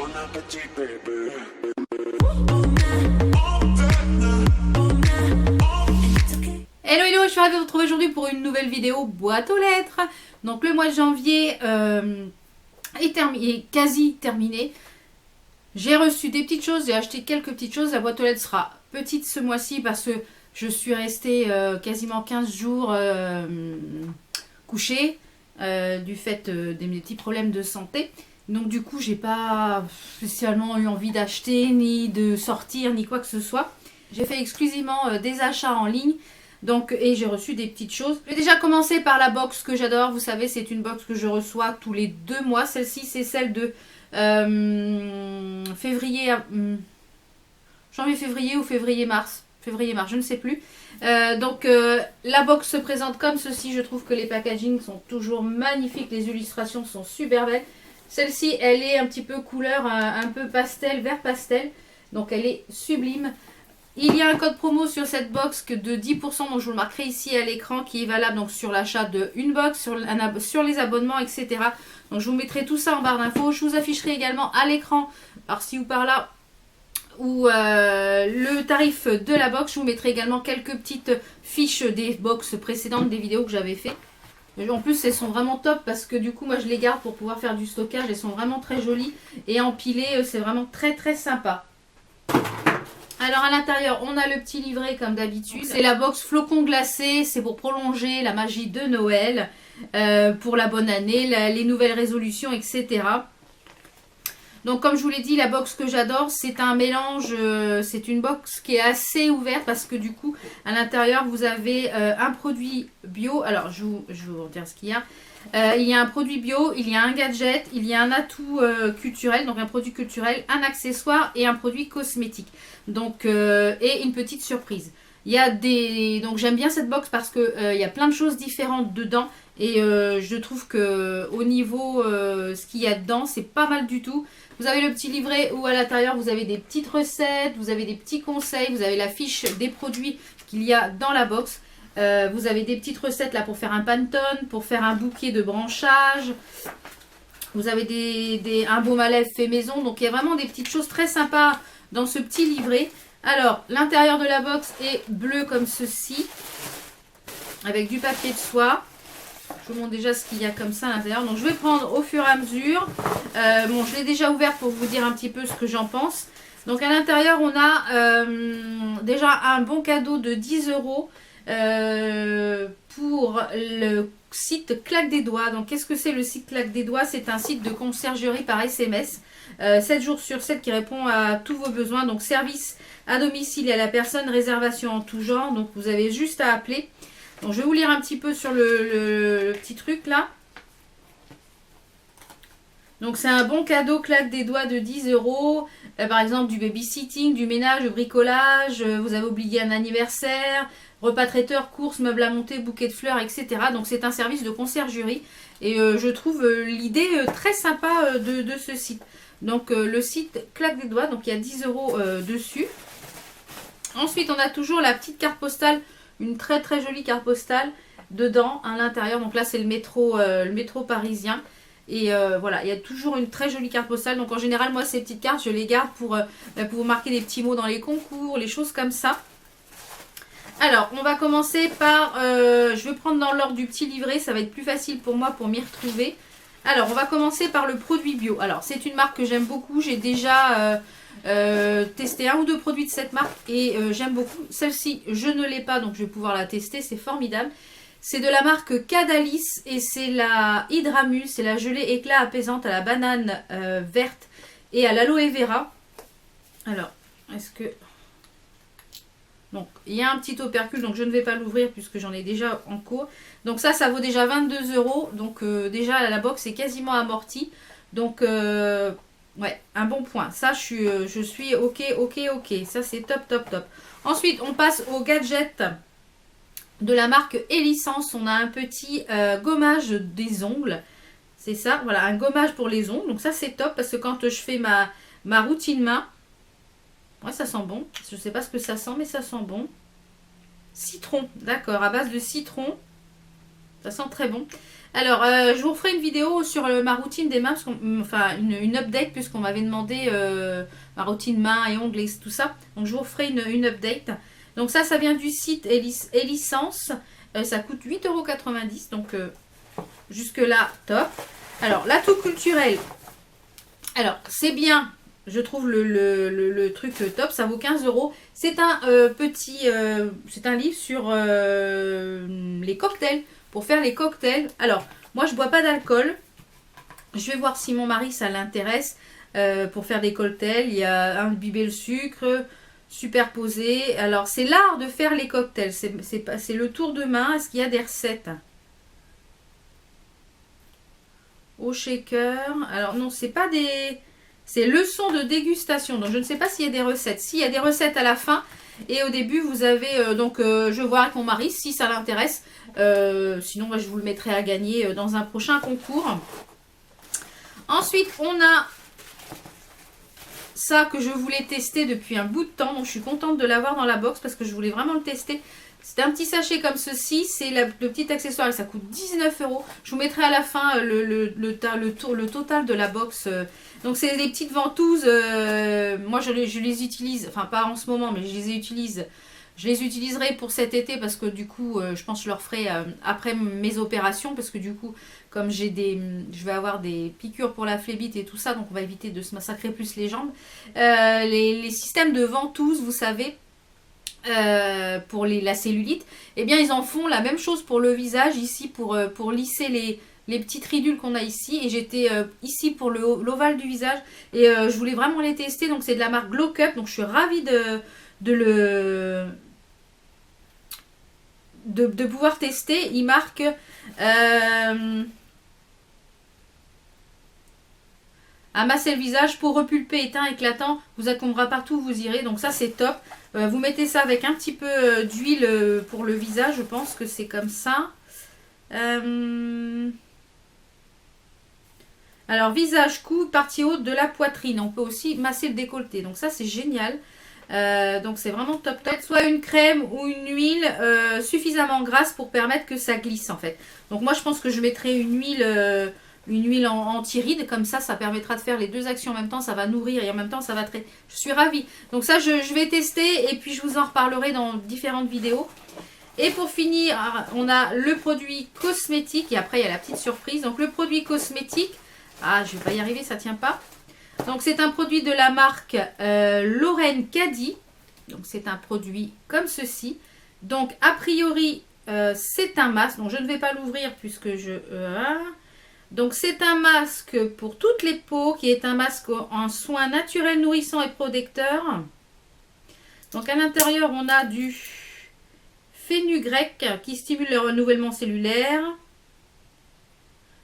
Hello hello, je suis ravie de vous retrouver aujourd'hui pour une nouvelle vidéo boîte aux lettres. Donc le mois de janvier est quasi terminé. J'ai reçu des petites choses, j'ai acheté quelques petites choses. La boîte aux lettres sera petite ce mois-ci parce que je suis restée quasiment 15 jours couchée du fait des petits problèmes de santé. Donc du coup, j'ai pas spécialement eu envie d'acheter, ni de sortir, ni quoi que ce soit. J'ai fait exclusivement des achats en ligne. Donc, et j'ai reçu des petites choses. Je vais déjà commencer par la box que j'adore. Vous savez, c'est une box que je reçois tous les 2 mois. Celle-ci, c'est celle de janvier-février ou février-mars. Février-mars, je ne sais plus. La box se présente comme ceci. Je trouve que les packagings sont toujours magnifiques. Les illustrations sont super belles. Celle-ci, elle est un petit peu couleur, un peu pastel, vert pastel. Donc, elle est sublime. Il y a un code promo sur cette box de 10%, donc je vous le marquerai ici à l'écran, qui est valable donc sur l'achat d'une box, sur les abonnements, etc. Donc je vous mettrai tout ça en barre d'infos. Je vous afficherai également à l'écran, par-ci ou par-là, le tarif de la box. Je vous mettrai également quelques petites fiches des box précédentes, des vidéos que j'avais fait. En plus, elles sont vraiment top parce que du coup, moi je les garde pour pouvoir faire du stockage. Elles sont vraiment très jolies et empilées, c'est vraiment très très sympa. Alors à l'intérieur, on a le petit livret comme d'habitude. C'est la box flocons glacés. C'est pour prolonger la magie de Noël, pour la bonne année, les nouvelles résolutions, etc. Donc comme je vous l'ai dit, la box que j'adore, c'est un mélange, c'est une box qui est assez ouverte parce que du coup, à l'intérieur, vous avez un produit bio. Alors je vais vous dire ce qu'il y a. Il y a un produit bio, il y a un gadget, il y a un atout culturel, donc un produit culturel, un accessoire et un produit cosmétique. Donc, et une petite surprise. Il y a donc j'aime bien cette box parce que il y a plein de choses différentes dedans. Et je trouve que au niveau ce qu'il y a dedans, c'est pas mal du tout. Vous avez le petit livret où à l'intérieur vous avez des petites recettes, vous avez des petits conseils, vous avez la fiche des produits qu'il y a dans la box. Vous avez des petites recettes là pour faire un pantone, pour faire un bouquet de branchage. Vous avez un baume à lèvres fait maison. Donc il y a vraiment des petites choses très sympas dans ce petit livret. Alors l'intérieur de la box est bleu comme ceci, avec du papier de soie. Je vous montre déjà ce qu'il y a comme ça à l'intérieur. Donc je vais prendre au fur et à mesure. Je l'ai déjà ouvert pour vous dire un petit peu ce que j'en pense. Donc à l'intérieur on a déjà un bon cadeau de 10 € pour le site Claque des Doigts. Donc qu'est-ce que c'est le site Claque des Doigts? C'est un site de conciergerie par SMS, 7 jours sur 7, qui répond à tous vos besoins. Donc service à domicile et à la personne, réservation en tout genre. Donc vous avez juste à appeler. Donc je vais vous lire un petit peu sur le petit truc là. Donc c'est un bon cadeau Claque des Doigts de 10 €. Par exemple du babysitting, du ménage, du bricolage. Vous avez oublié un anniversaire. Repas traiteur, courses, meubles à monter, bouquets de fleurs, etc. Donc c'est un service de conciergerie. Et je trouve l'idée très sympa de ce site. Donc le site Claque des Doigts. Donc il y a 10 € dessus. Ensuite on a toujours la petite carte postale. Une très très jolie carte postale dedans à l'intérieur. Donc là c'est le métro parisien. Et voilà, il y a toujours une très jolie carte postale. Donc en général moi ces petites cartes je les garde pour vous marquer des petits mots dans les concours, les choses comme ça. Alors on va commencer par, je vais prendre dans l'ordre du petit livret, ça va être plus facile pour moi pour m'y retrouver. Alors on va commencer par le produit bio. Alors c'est une marque que j'aime beaucoup, j'ai déjà testé 1 ou 2 produits de cette marque et j'aime beaucoup. Celle-ci je ne l'ai pas donc je vais pouvoir la tester, c'est formidable. C'est de la marque Cadalis et c'est la Hydramule, c'est la gelée éclat apaisante à la banane verte et à l'aloe vera. Alors, est-ce que... Donc, il y a un petit opercule, donc je ne vais pas l'ouvrir puisque j'en ai déjà en cours. Donc ça vaut déjà 22 €. Donc déjà, la box est quasiment amortie. Donc, ouais, un bon point. Ça, je suis ok. Ça, c'est top, top, top. Ensuite, on passe au gadget de la marque Elicence. On a un petit gommage des ongles. C'est ça, voilà, un gommage pour les ongles. Donc ça, c'est top parce que quand je fais ma routine main, ouais, ça sent bon. Je ne sais pas ce que ça sent, mais ça sent bon. Citron, d'accord, à base de citron. Ça sent très bon. Alors, je vous ferai une vidéo sur ma routine des mains, enfin une update, puisqu'on m'avait demandé ma routine mains et ongles et tout ça. Donc, je vous ferai une update. Donc, ça vient du site Licence. Ça coûte 8,90 €. Donc, jusque-là, top. Alors, l'atout culturel. Alors, c'est bien. Je trouve le truc top, ça vaut 15 €. C'est un c'est un livre sur les cocktails, pour faire les cocktails. Alors, moi je bois pas d'alcool. Je vais voir si mon mari ça l'intéresse pour faire des cocktails. Il y a imbiber le sucre, superposer. Alors, c'est l'art de faire les cocktails. C'est le tour de main. Est-ce qu'il y a des recettes? Au shaker. Alors, non, c'est pas des. C'est leçon de dégustation. Donc, je ne sais pas s'il y a des recettes. S'il y a des recettes à la fin. Et au début, vous avez. Je vais voir avec mon mari si ça l'intéresse. Sinon, je vous le mettrai à gagner dans un prochain concours. Ensuite, on a ça que je voulais tester depuis un bout de temps. Donc, je suis contente de l'avoir dans la box parce que je voulais vraiment le tester. C'est un petit sachet comme ceci, c'est le petit accessoire et ça coûte 19 €. Je vous mettrai à la fin le total de la box. Donc c'est des petites ventouses, moi je les utilise, enfin pas en ce moment mais je les utiliserai pour cet été parce que du coup je pense que je le referai après mes opérations parce que du coup comme je vais avoir des piqûres pour la phlébite et tout ça donc on va éviter de se massacrer plus les jambes. Les systèmes de ventouses, vous savez, pour la cellulite, eh bien ils en font la même chose pour le visage ici pour lisser les petites ridules qu'on a ici et j'étais ici pour l'ovale du visage et je voulais vraiment les tester. Donc c'est de la marque Glow Cup, donc je suis ravie de pouvoir tester. Il marque amasser le visage, peau repulpée, éteint, éclatant, vous accompagnera partout où vous irez. Donc ça c'est top. Vous mettez ça avec un petit peu d'huile pour le visage, je pense que c'est comme ça. Alors visage, cou, partie haute de la poitrine. On peut aussi masser le décolleté. Donc ça c'est génial. Donc c'est vraiment top top. Soit une crème ou une huile suffisamment grasse pour permettre que ça glisse en fait. Donc moi je pense que je mettrai une huile anti-rides, comme ça permettra de faire les deux actions en même temps, ça va nourrir et en même temps ça va très. Je suis ravie. Donc ça je vais tester et puis je vous en reparlerai dans différentes vidéos. Et pour finir, on a le produit cosmétique et après il y a la petite surprise. Donc le produit cosmétique, je vais pas y arriver, ça tient pas. Donc c'est un produit de la marque Lorraine Caddy. Donc c'est un produit comme ceci. Donc a priori c'est un masque. Donc je ne vais pas l'ouvrir puisque donc c'est un masque pour toutes les peaux qui est un masque en soins naturels, nourrissants et protecteurs. Donc à l'intérieur on a du fenugrec qui stimule le renouvellement cellulaire.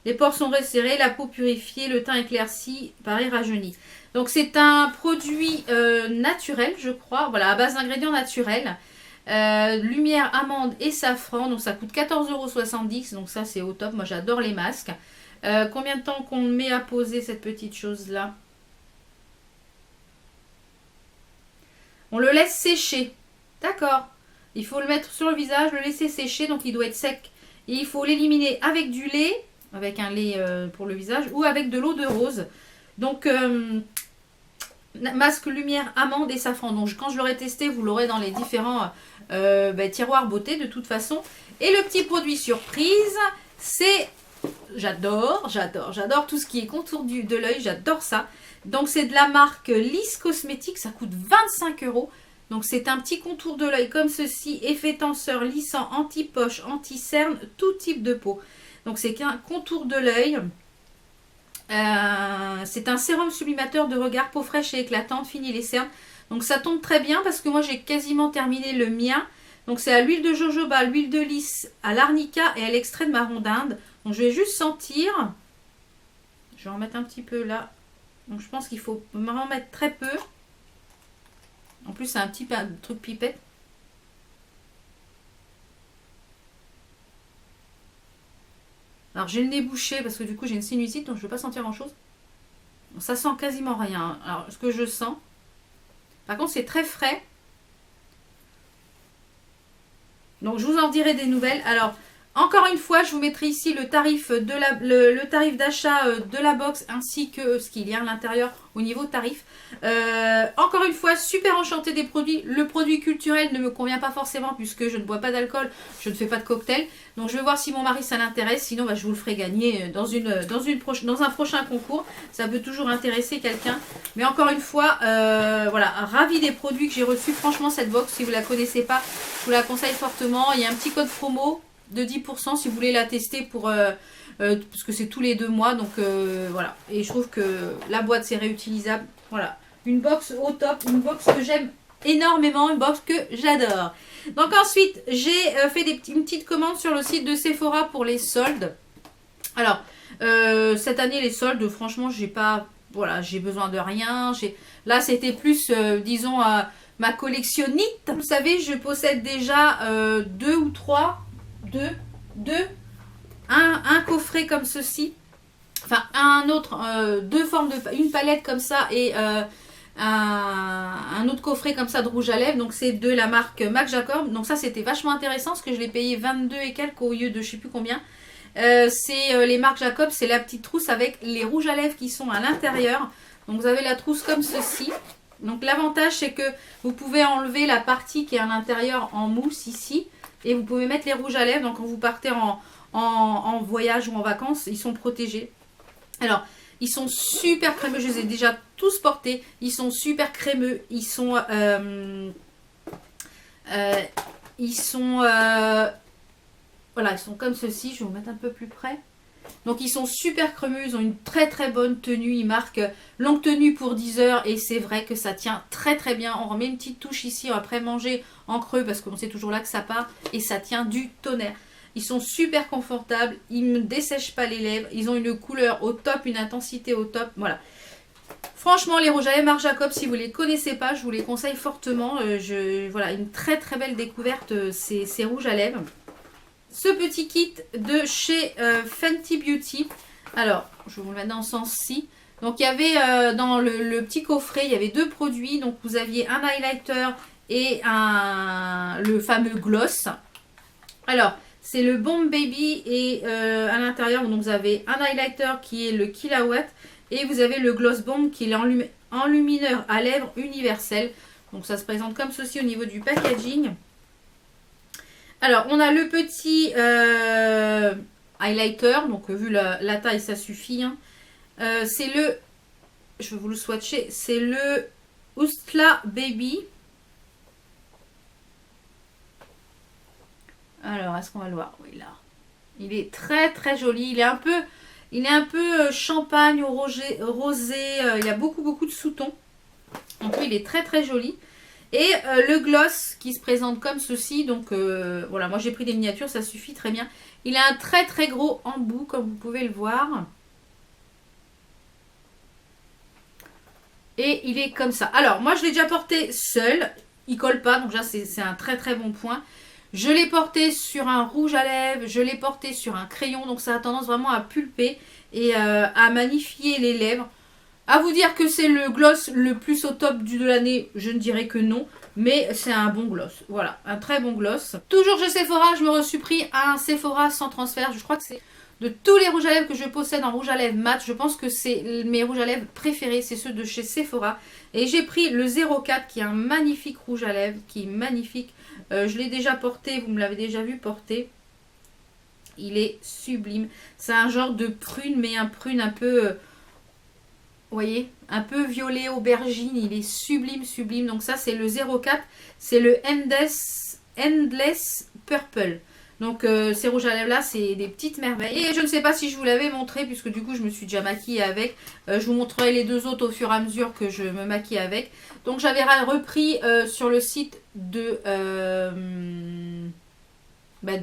Les pores sont resserrés, la peau purifiée, le teint éclairci, pareil rajeuni. Donc c'est un produit naturel, je crois, voilà, à base d'ingrédients naturels. Lumière, amande et safran, donc ça coûte 14,70 €, donc ça c'est au top, moi j'adore les masques. Combien de temps qu'on met à poser cette petite chose là? On le laisse sécher, d'accord. Il faut le mettre sur le visage, le laisser sécher, donc il doit être sec. Et il faut l'éliminer avec du lait, avec un lait pour le visage, ou avec de l'eau de rose. Donc, masque lumière, amande et safran. Donc, quand je l'aurai testé, vous l'aurez dans les différents tiroirs beauté de toute façon. Et le petit produit surprise, c'est... J'adore tout ce qui est contour de l'œil, j'adore ça. Donc, c'est de la marque Lisse Cosmétique, ça coûte 25 €. Donc c'est un petit contour de l'œil comme ceci, effet tenseur, lissant, anti-poche, anti-cerne, tout type de peau. Donc c'est qu'un contour de l'œil. C'est un sérum sublimateur de regard, peau fraîche et éclatante, finit les cernes. Donc ça tombe très bien parce que moi j'ai quasiment terminé le mien. Donc c'est à l'huile de jojoba, l'huile de lys, à l'arnica et à l'extrait de marron d'Inde. Donc je vais juste sentir. Je vais en mettre un petit peu là. Donc je pense qu'il faut en mettre très peu. En plus, c'est un petit truc pipette. Alors, j'ai le nez bouché parce que du coup, j'ai une sinusite, donc je ne veux pas sentir grand-chose. Ça sent quasiment rien. Alors, ce que je sens... Par contre, c'est très frais. Donc, je vous en dirai des nouvelles. Alors, Encore une fois, je vous mettrai ici le tarif de le tarif d'achat de la box ainsi que ce qu'il y a à l'intérieur au niveau tarif. Encore une fois, super enchantée des produits. Le produit culturel ne me convient pas forcément puisque je ne bois pas d'alcool, je ne fais pas de cocktail. Donc je vais voir si mon mari ça l'intéresse. Sinon, bah, je vous le ferai gagner dans un prochain concours. Ça peut toujours intéresser quelqu'un. Mais encore une fois, voilà, ravi des produits que j'ai reçus. Franchement, cette box, si vous ne la connaissez pas, je vous la conseille fortement. Il y a un petit code promo de 10% si vous voulez la tester pour parce que c'est tous les 2 mois, donc voilà. Et je trouve que la boîte c'est réutilisable. Voilà, une box au top, une box que j'aime énormément, une box que j'adore. Donc ensuite j'ai fait une petite commande sur le site de Sephora pour les soldes. Alors cette année les soldes, franchement j'ai pas, voilà, j'ai besoin de rien. Là c'était plus disons ma collectionnite. Vous savez, je possède déjà 2 ou 3 un coffret comme ceci, enfin un autre, deux formes une palette comme ça et un autre coffret comme ça de rouge à lèvres. Donc c'est de la marque Mac Jacob. Donc ça c'était vachement intéressant parce que je l'ai payé 22 et quelques au lieu de je sais plus combien. C'est les marques Jacob, c'est la petite trousse avec les rouges à lèvres qui sont à l'intérieur. Donc vous avez la trousse comme ceci. Donc l'avantage c'est que vous pouvez enlever la partie qui est à l'intérieur en mousse ici. Et vous pouvez mettre les rouges à lèvres. Donc quand vous partez en voyage ou en vacances, ils sont protégés. Alors, ils sont super crémeux. Je les ai déjà tous portés. Ils sont super crémeux. Ils sont... voilà, ils sont comme ceci. Je vais vous mettre un peu plus près. Donc ils sont super crémeux, ils ont une très très bonne tenue, ils marquent longue tenue pour 10 heures et c'est vrai que ça tient très très bien. On remet une petite touche ici après manger en creux parce qu'on sait toujours là que ça part et ça tient du tonnerre. Ils sont super confortables, ils ne dessèchent pas les lèvres, ils ont une couleur au top, une intensité au top, voilà. Franchement les rouges à lèvres Marc Jacob, si vous ne les connaissez pas, je vous les conseille fortement. Voilà, une très très belle découverte ces rouges à lèvres. Ce petit kit de chez Fenty Beauty. Alors, je vais vous le mettre dans le sens-ci. Donc, il y avait dans le petit coffret, il y avait 2 produits. Donc, vous aviez un highlighter et le fameux gloss. Alors, c'est le Bomb Baby et à l'intérieur, donc vous avez un highlighter qui est le Killawatt et vous avez le Gloss Bomb qui est enlumineur à lèvres universel. Donc, ça se présente comme ceci au niveau du packaging. Alors, on a le petit highlighter. Donc, vu la taille, ça suffit. Hein. C'est le... Je vais vous le swatcher. C'est le Oustla Baby. Alors, est-ce qu'on va le voir? Oui, là. Il est très, très joli. Il est un peu champagne au rosé. Il y a beaucoup, beaucoup de sous-tons. Donc, il est très, très joli. Et le gloss qui se présente comme ceci. Donc voilà, moi j'ai pris des miniatures, ça suffit très bien. Il a un très très gros embout comme vous pouvez le voir. Et il est comme ça. Alors moi je l'ai déjà porté seul. Il colle pas, donc là c'est un très très bon point. Je l'ai porté sur un rouge à lèvres. Je l'ai porté sur un crayon. Donc ça a tendance vraiment à pulper et à magnifier les lèvres. À vous dire que c'est le gloss le plus au top de l'année, je ne dirais que non. Mais c'est un bon gloss. Voilà, un très bon gloss. Toujours chez Sephora, je me suis pris un Sephora sans transfert. Je crois que c'est de tous les rouges à lèvres que je possède en rouge à lèvres mat. Je pense que c'est mes rouges à lèvres préférés. C'est ceux de chez Sephora. Et j'ai pris le 04 qui est un magnifique rouge à lèvres. Qui est magnifique. Je l'ai déjà porté. Vous me l'avez déjà vu porter. Il est sublime. C'est un genre de prune, mais un prune un peu... Vous voyez, un peu violet aubergine, il est sublime, sublime. Donc ça, c'est le 04, c'est le Endless Purple. Donc ces rouges à lèvres là, c'est des petites merveilles. Et je ne sais pas si je vous l'avais montré, puisque du coup, je me suis déjà maquillée avec. Je vous montrerai les 2 autres au fur et à mesure que je me maquille avec. Donc j'avais repris sur le site de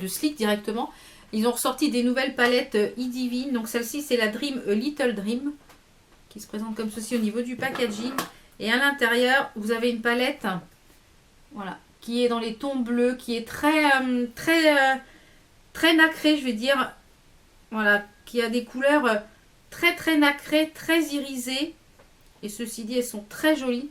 Sleek directement. Ils ont ressorti des nouvelles palettes e-Divine. Donc celle-ci, c'est la Dream Little Dream, qui se présente comme ceci au niveau du packaging. Et à l'intérieur, vous avez une palette, voilà, qui est dans les tons bleus, qui est très nacrée, je vais dire. Voilà, qui a des couleurs très très nacrées, très irisées. Et ceci dit, elles sont très jolies.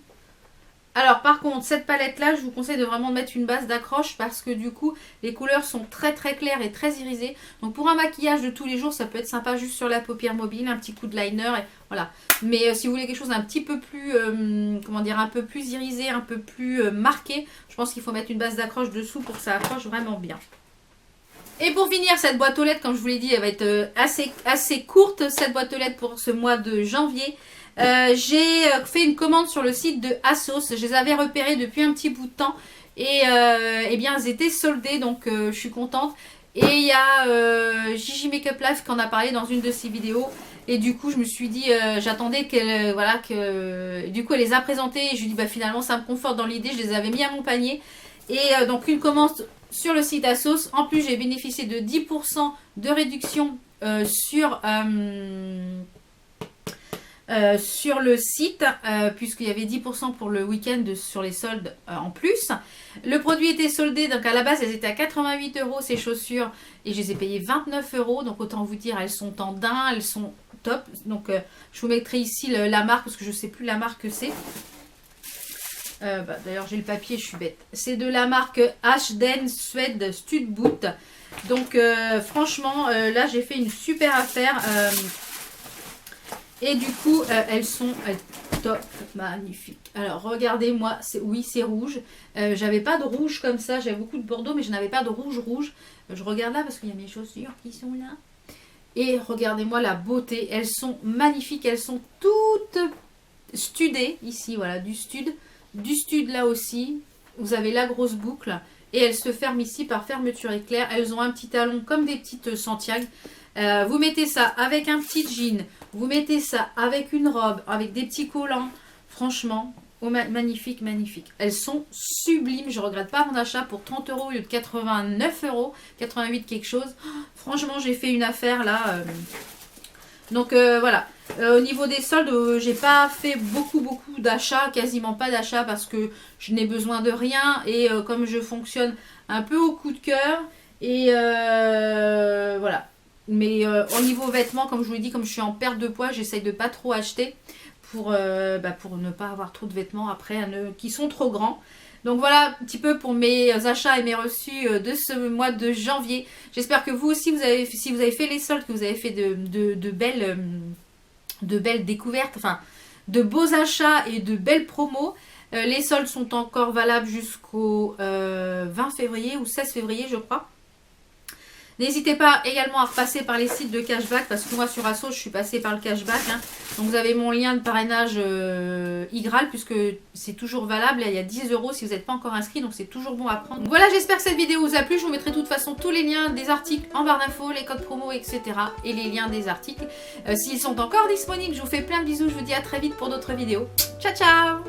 Alors par contre, cette palette là, je vous conseille de vraiment mettre une base d'accroche parce que du coup, les couleurs sont très très claires et très irisées. Donc pour un maquillage de tous les jours, ça peut être sympa juste sur la paupière mobile, un petit coup de liner et voilà. Mais si vous voulez quelque chose d'un petit peu plus, comment dire, un peu plus irisé, un peu plus marqué, je pense qu'il faut mettre une base d'accroche dessous pour que ça accroche vraiment bien. Et pour finir, cette boîte aux lettres, comme je vous l'ai dit, elle va être assez courte, cette boîte aux lettres pour ce mois de janvier. J'ai fait une commande sur le site de ASOS. Je les avais repérées depuis un petit bout de temps. Et eh bien, elles étaient soldées, donc je suis contente. Et il y a Gigi Makeup Life qui en a parlé dans une de ses vidéos. Et du coup, je me suis dit, j'attendais qu'elle, voilà, que... Du coup, elle les a présentées. Et je lui ai dit, bah finalement, ça me conforte dans l'idée. Je les avais mis à mon panier. Et donc, une commande sur le site ASOS. En plus, j'ai bénéficié de 10% de réduction sur le site, puisqu'il y avait 10% pour le week-end sur les soldes en plus. Le produit était soldé, donc à la base elles étaient à 88 € ces chaussures et je les ai payées 29 €. Donc autant vous dire, elles sont en daim, elles sont top. Donc je vous mettrai ici la marque parce que je ne sais plus la marque que c'est. D'ailleurs j'ai le papier, je suis bête. C'est de la marque Ashden Suede Stud Boot. Donc franchement là j'ai fait une super affaire. Et du coup, elles sont top, magnifiques. Alors, regardez-moi, oui, c'est rouge. J'avais pas de rouge comme ça, j'avais beaucoup de bordeaux, mais je n'avais pas de rouge. Je regarde là parce qu'il y a mes chaussures qui sont là. Et regardez-moi la beauté, elles sont magnifiques, elles sont toutes studées, ici, voilà, du stud là aussi. Vous avez la grosse boucle, et elles se ferment ici par fermeture éclair. Elles ont un petit talon comme des petites Santiago. Vous mettez ça avec un petit jean, vous mettez ça avec une robe, avec des petits collants. Franchement, magnifique, magnifique. Elles sont sublimes. Je ne regrette pas mon achat pour 30 € au lieu de 89 €, 88 quelque chose. Franchement, j'ai fait une affaire là. Donc voilà. Au niveau des soldes, j'ai pas fait beaucoup d'achats, quasiment pas d'achats parce que je n'ai besoin de rien. Et comme je fonctionne un peu au coup de cœur. Et voilà. Mais au niveau vêtements, comme je vous l'ai dit, comme je suis en perte de poids, j'essaye de pas trop acheter pour ne pas avoir trop de vêtements après qui sont trop grands. Donc voilà un petit peu pour mes achats et mes reçus de ce mois de janvier. J'espère que vous aussi, si vous avez fait les soldes, que vous avez fait de belles découvertes, enfin de beaux achats et de belles promos. Les soldes sont encore valables jusqu'au 20 février ou 16 février, je crois. N'hésitez pas également à repasser par les sites de cashback parce que moi sur ASOS je suis passée par le cashback. Donc vous avez mon lien de parrainage IGRAL puisque c'est toujours valable. Il y a 10 € si vous n'êtes pas encore inscrit, donc c'est toujours bon à prendre. Donc voilà, j'espère que cette vidéo vous a plu. Je vous mettrai de toute façon tous les liens des articles en barre d'infos, les codes promo, etc. et les liens des articles. S'ils sont encore disponibles, je vous fais plein de bisous. Je vous dis à très vite pour d'autres vidéos. Ciao ciao.